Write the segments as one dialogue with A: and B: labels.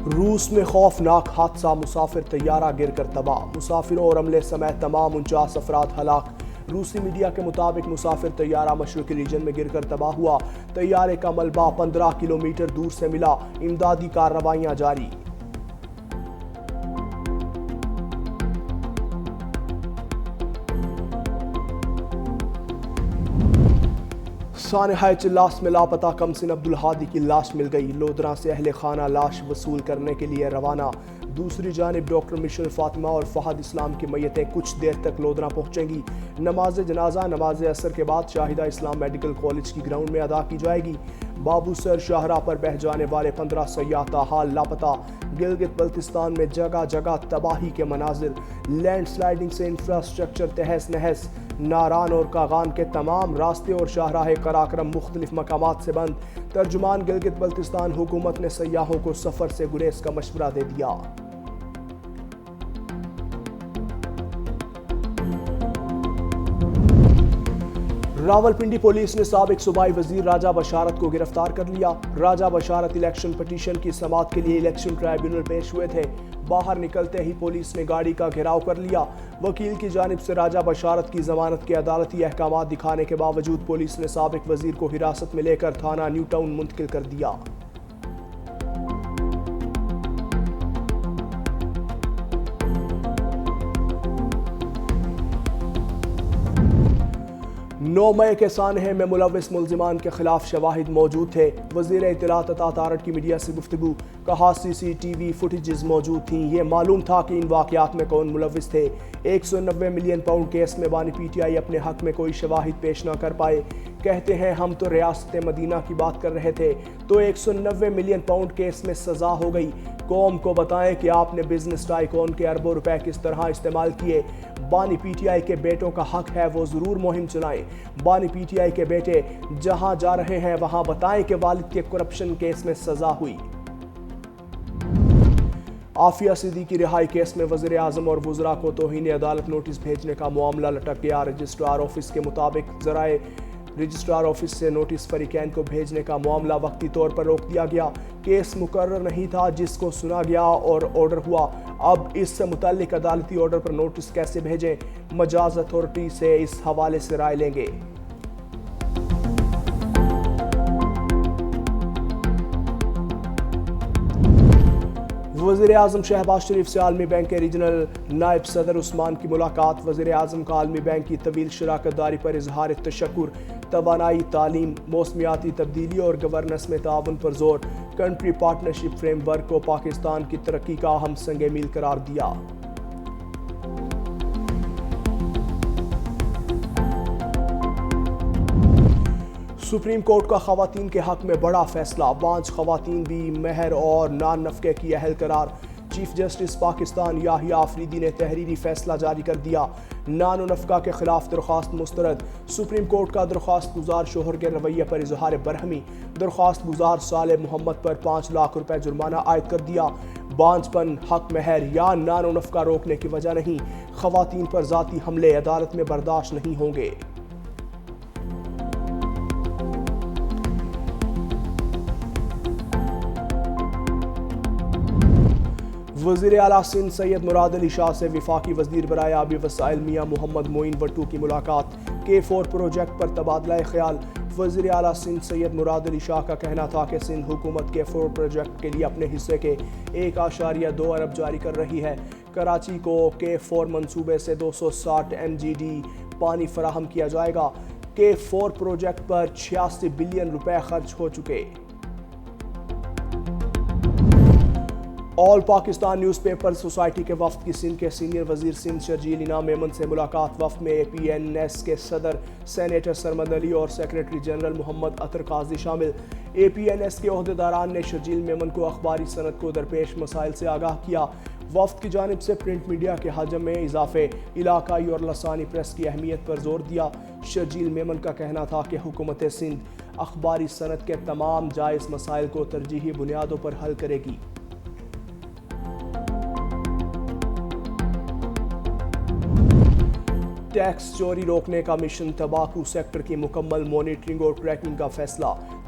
A: روس میں خوفناک حادثہ، مسافر طیارہ گر کر تباہ، مسافروں اور عملے سمیت تمام 49 افراد ہلاک۔ روسی میڈیا کے مطابق مسافر طیارہ مشرقی ریجن میں گر کر تباہ ہوا۔ طیارے کا ملبہ 15 کلومیٹر دور سے ملا۔ امدادی کارروائیاں جاری۔ سانحہ چلاس میں لاپتہ کمسن عبدالہادی کی لاش مل گئی۔ لودھراں سے اہل خانہ لاش وصول کرنے کے لیے روانہ۔ دوسری جانب ڈاکٹر مشل فاطمہ اور فہد اسلام کی میتیں کچھ دیر تک لودھراں پہنچیں گی۔ نماز جنازہ نماز عصر کے بعد شاہدہ اسلام میڈیکل کالج کی گراؤنڈ میں ادا کی جائے گی۔ بابو سر شاہراہ پر بہہ جانے والے 15 سیاح تاحال لاپتہ۔ گلگت بلتستان میں جگہ جگہ تباہی کے مناظر۔ لینڈ سلائیڈنگ سے انفراسٹرکچر تہس نہس۔ ناران اور کاغان کے تمام راستے اور شاہراہ قراقرم مختلف مقامات سے بند۔ ترجمان گلگت بلتستان حکومت نے سیاحوں کو سفر سے گریز کا مشورہ دے دیا۔ راولپنڈی پولیس نے سابق صوبائی وزیر راجہ بشارت کو گرفتار کر لیا۔ راجہ بشارت الیکشن پٹیشن کی سماعت کے لیے الیکشن ٹرائیبیونل پیش ہوئے تھے۔ باہر نکلتے ہی پولیس نے گاڑی کا گھیراؤ کر لیا۔ وکیل کی جانب سے راجہ بشارت کی ضمانت کے عدالتی احکامات دکھانے کے باوجود پولیس نے سابق وزیر کو حراست میں لے کر تھانہ نیو ٹاؤن منتقل کر دیا۔ نو مئی کے سانحے میں ملوث ملزمان کے خلاف شواہد موجود تھے۔ وزیر اطلاعات عطا تارڑ کی میڈیا سے گفتگو۔ کہا سی سی ٹی وی فوٹیجز موجود تھیں۔ یہ معلوم تھا کہ ان واقعات میں کون ملوث تھے۔ 190 ملین پاؤنڈ کیس میں بانی پی ٹی آئی اپنے حق میں کوئی شواہد پیش نہ کر پائے۔ کہتے ہیں ہم تو ریاست مدینہ کی بات کر رہے تھے تو 190 ملین پاؤنڈ کیس میں سزا ہو گئی۔ قوم کو بتائیں کہ آپ نے بزنس ٹائکون کے اربوں روپے کس طرح استعمال کیے۔ بانی پی ٹی آئی کے بیٹوں کا حق ہے وہ ضرور مہم چلائیں۔ بانی پی ٹی آئی کے بیٹے جہاں جا رہے ہیں وہاں بتائیں کہ والد کے کرپشن کیس میں سزا ہوئی۔ عافیہ صدیقی رہائی کیس میں وزیر اعظم اور وزراء کو توہین عدالت نوٹس بھیجنے کا معاملہ لٹک گیا۔ رجسٹرار آفس کے مطابق ذرائع رجسٹرار آفس سے نوٹس فریقین کو بھیجنے کا معاملہ وقتی طور پر روک دیا گیا۔ کیس مقرر نہیں تھا جس کو سنا گیا اور آرڈر ہوا۔ اب اس سے متعلق عدالتی آرڈر پر نوٹس کیسے بھیجیں؟ مجاز اتھارٹی سے اس حوالے سے رائے لیں گے۔ وزیر اعظم شہباز شریف سے عالمی بینک کے ریجنل نائب صدر عثمان کی ملاقات۔ وزیر اعظم کا عالمی بینک کی طویل شراکت داری پر اظہار تشکر۔ توانائی، تعلیم، موسمیاتی تبدیلی اور گورننس میں تعاون پر زور۔ کنٹری پارٹنرشپ فریم ورک کو پاکستان کی ترقی کا اہم سنگ میل قرار دیا۔ سپریم کورٹ کا خواتین کے حق میں بڑا فیصلہ۔ 5 خواتین بھی مہر اور نان نفقے کی اہل قرار۔ چیف جسٹس پاکستان یاحییٰ آفریدی نے تحریری فیصلہ جاری کر دیا۔ نان و نفقہ کے خلاف درخواست مسترد۔ سپریم کورٹ کا درخواست گزار شوہر کے رویے پر اظہار برہمی۔ درخواست گزار صالح محمد پر 5 لاکھ روپے جرمانہ عائد کر دیا۔ بانجھ پن، حق مہر یا نان و نفقہ روکنے کی وجہ نہیں۔ خواتین پر ذاتی حملے عدالت میں برداشت نہیں ہوں گے۔ وزیر اعلیٰ سندھ سید مراد علی شاہ سے وفاقی وزیر برائے آبی وسائل میاں محمد معین وٹو کی ملاقات۔ K4 پروجیکٹ پر تبادلہ خیال۔ وزیر اعلیٰ سندھ سید مراد علی شاہ کا کہنا تھا کہ سندھ حکومت K4 پروجیکٹ کے لیے اپنے حصے کے 1.2 ارب جاری کر رہی ہے۔ کراچی کو K4 منصوبے سے 260 MGD پانی فراہم کیا جائے گا۔ K4 پروجیکٹ پر 86 بلین روپے خرچ ہو چکے۔ آل پاکستان نیوز پیپر سوسائٹی کے وفد کی سندھ کے سینئر وزیر سندھ شرجیل انعام میمن سے ملاقات۔ وفد میں APNS کے صدر سینیٹر سرمد علی اور سیکریٹری جنرل محمد عطر قاضی شامل۔ APNS کے عہدیداران نے شرجیل میمن کو اخباری صنعت کو درپیش مسائل سے آگاہ کیا۔ وفد کی جانب سے پرنٹ میڈیا کے حجم میں اضافے، علاقائی اور لسانی پریس کی اہمیت پر زور دیا۔ شرجیل میمن کا کہنا تھا کہ حکومت سندھ اخباری صنعت کے تمام جائز مسائل کو ترجیحی بنیادوں پر حل کرے گی۔ ٹیکس چوری روکنے کا مشن، تمباکو سیکٹر کی مکمل مانیٹرنگ اور ٹریکنگ کا فیصلہ۔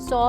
B: 100